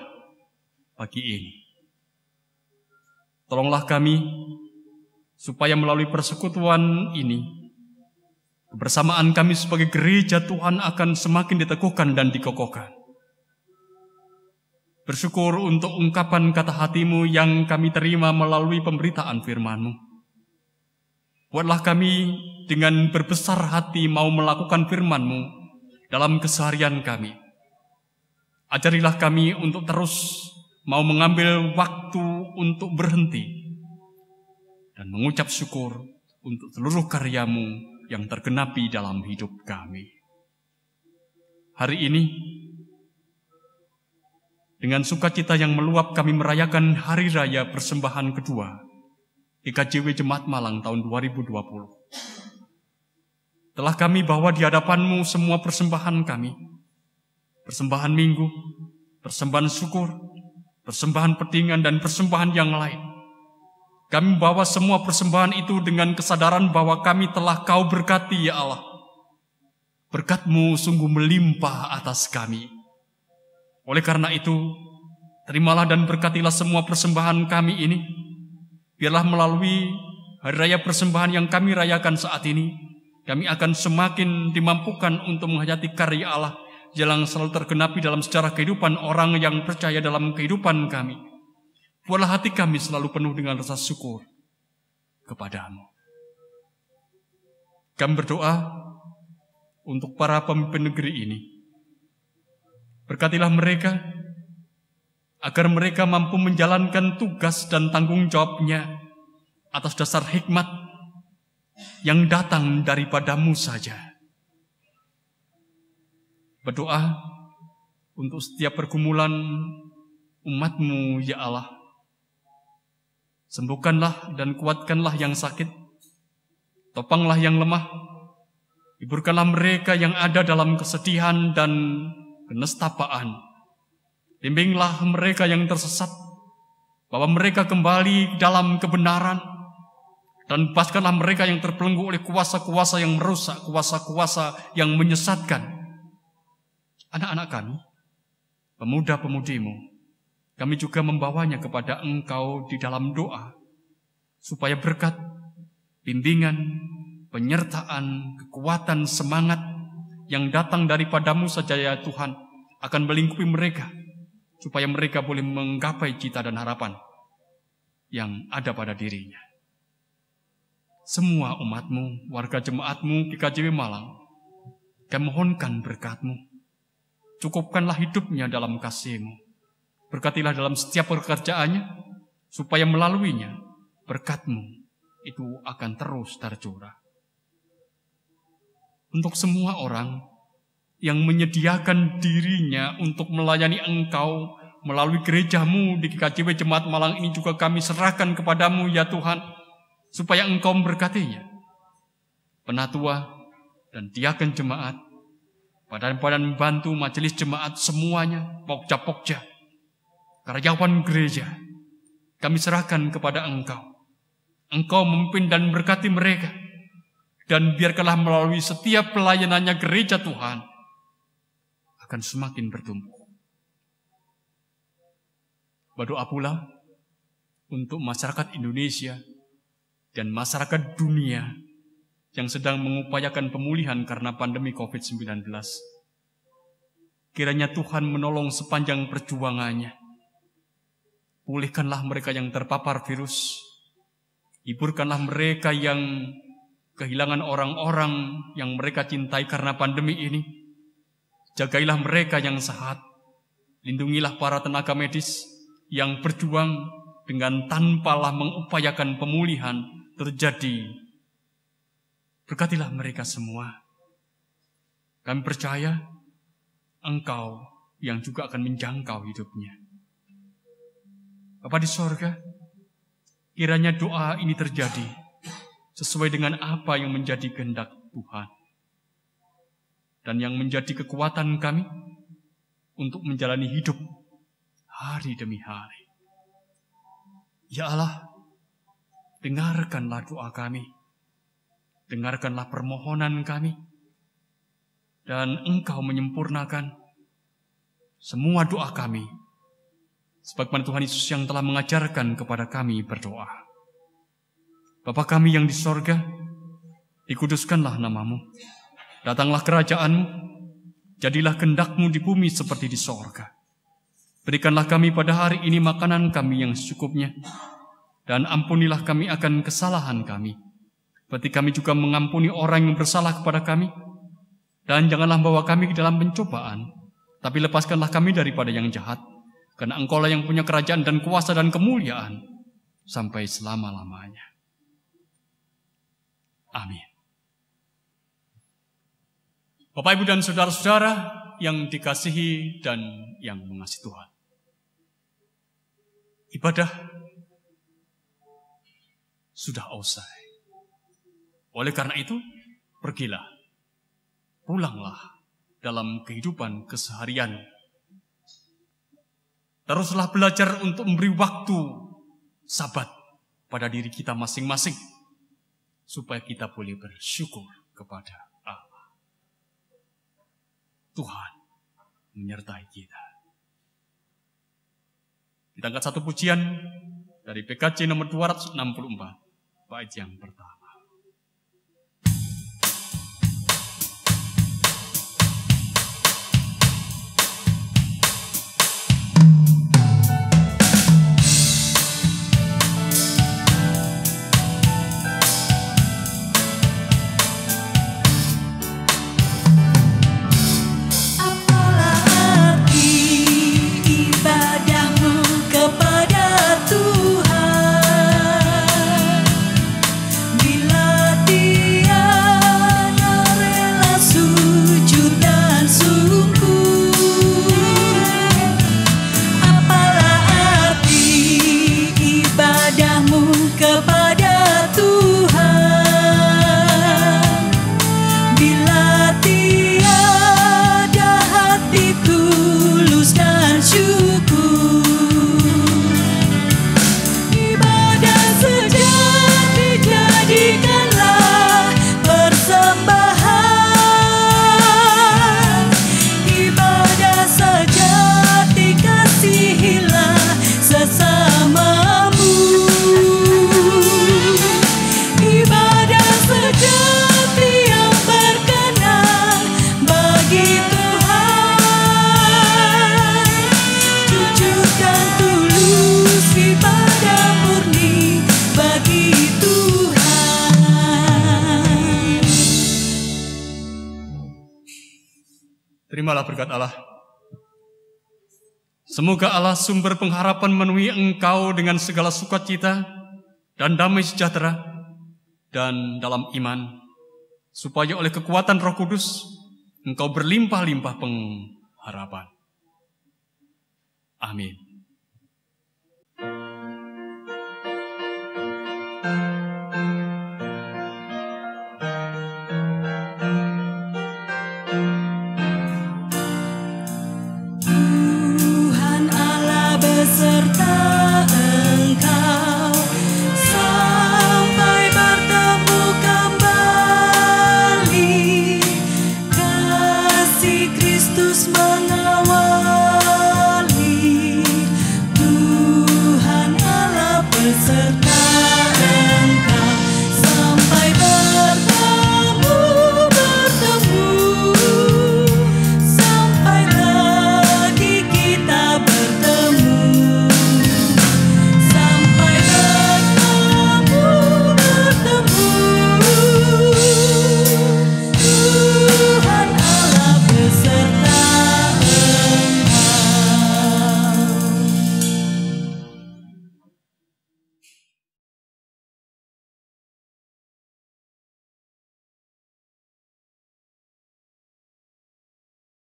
pagi ini. Tolonglah kami supaya melalui persekutuan ini, kebersamaan kami sebagai gereja Tuhan akan semakin diteguhkan dan dikokohkan. Bersyukur untuk ungkapan kata hati-Mu yang kami terima melalui pemberitaan firman-Mu. Buatlah kami dengan berbesar hati mau melakukan firman-Mu dalam keseharian kami. Ajarilah kami untuk terus mau mengambil waktu untuk berhenti dan mengucap syukur untuk seluruh karya-Mu yang tergenapi dalam hidup kami. Hari ini, dengan sukacita yang meluap kami merayakan Hari Raya Persembahan kedua GKJW Jemaat Malang tahun 2020. Telah kami bawa di hadapan-Mu semua persembahan kami, persembahan minggu, persembahan syukur, persembahan petingan, dan persembahan yang lain. Kami membawa semua persembahan itu dengan kesadaran bahwa kami telah Kau berkati, ya Allah. Berkat-Mu sungguh melimpah atas kami. Oleh karena itu, terimalah dan berkatilah semua persembahan kami ini. Biarlah melalui Hari Raya Persembahan yang kami rayakan saat ini, kami akan semakin dimampukan untuk menghayati karya Allah yang selalu tergenapi dalam sejarah kehidupan orang yang percaya dalam kehidupan kami. Buatlah hati kami selalu penuh dengan rasa syukur kepada-Mu. Kami berdoa untuk para pemimpin negeri ini. Berkatilah mereka, agar mereka mampu menjalankan tugas dan tanggung jawabnya atas dasar hikmat yang datang daripada-Mu saja. Berdoa untuk setiap pergumulan umat-Mu, ya Allah. Sembuhkanlah dan kuatkanlah yang sakit, topanglah yang lemah, hiburkanlah mereka yang ada dalam kesedihan dan kenestapaan. Bimbinglah mereka yang tersesat, bahwa mereka kembali dalam kebenaran, dan bebaskanlah mereka yang terbelenggu oleh kuasa-kuasa yang merusak, kuasa-kuasa yang menyesatkan. Anak-anak kami, pemuda-pemudi-Mu, kami juga membawanya kepada Engkau di dalam doa, supaya berkat, bimbingan, penyertaan, kekuatan, semangat yang datang daripada-Mu saja, ya Tuhan, akan melingkupi mereka, supaya mereka boleh menggapai cita dan harapan yang ada pada dirinya. Semua umat-Mu, warga jemaat-Mu GKJW Malang, kami mohonkan berkat-Mu. Cukupkanlah hidupnya dalam kasih-Mu. Berkatilah dalam setiap pekerjaannya, supaya melaluinya berkat-Mu itu akan terus tercurah. Untuk semua orang yang menyediakan dirinya untuk melayani Engkau melalui gereja-Mu di GKJW Jemaat Malang ini juga kami serahkan kepada-Mu, ya Tuhan, supaya Engkau memberkatinya. Penatua dan diaken jemaat, badan-badan membantu majelis jemaat semuanya, pokja-pokja, karyawan gereja, kami serahkan kepada Engkau. Engkau memimpin dan berkati mereka, dan biarkanlah melalui setiap pelayanannya gereja Tuhan akan semakin bertumbuh. Berdoa pula untuk masyarakat Indonesia dan masyarakat dunia yang sedang mengupayakan pemulihan karena pandemi COVID-19. Kiranya Tuhan menolong sepanjang perjuangannya. Pulihkanlah mereka yang terpapar virus. Hiburkanlah mereka yang kehilangan orang-orang yang mereka cintai karena pandemi ini. Jagailah mereka yang sehat. Lindungilah para tenaga medis yang berjuang dengan tanpalah mengupayakan pemulihan terjadi. Berkatilah mereka semua. Kami percaya Engkau yang juga akan menjangkau hidupnya. Bapa di sorga, kiranya doa ini terjadi sesuai dengan apa yang menjadi kehendak Tuhan dan yang menjadi kekuatan kami untuk menjalani hidup hari demi hari. Ya Allah, dengarkanlah doa kami, dengarkanlah permohonan kami, dan Engkau menyempurnakan semua doa kami sebagaimana Tuhan Yesus yang telah mengajarkan kepada kami berdoa. Bapa kami yang di sorga, dikuduskanlah nama-Mu. Datanglah kerajaan-Mu, jadilah kehendak-Mu di bumi seperti di sorga. Berikanlah kami pada hari ini makanan kami yang secukupnya, dan ampunilah kami akan kesalahan kami, seperti kami juga mengampuni orang yang bersalah kepada kami. Dan janganlah bawa kami ke dalam pencobaan, tapi lepaskanlah kami daripada yang jahat. Karena Engkau-lah yang punya kerajaan dan kuasa dan kemuliaan sampai selama-lamanya. Amin. Bapak, Ibu, dan saudara-saudara yang dikasihi dan yang mengasihi Tuhan. Ibadah sudah usai. Oleh karena itu, pergilah, pulanglah dalam kehidupan keseharian. Teruslah belajar untuk memberi waktu Sabat pada diri kita masing-masing, supaya kita boleh bersyukur kepada Allah. Tuhan menyertai kita. Kita angkat satu pujian dari PKJ nomor 264, bait yang pertama. Terimalah berkat Allah. Semoga Allah sumber pengharapan memenuhi engkau dengan segala sukacita dan damai sejahtera dan dalam iman, supaya oleh kekuatan Roh Kudus engkau berlimpah-limpah pengharapan. Amin.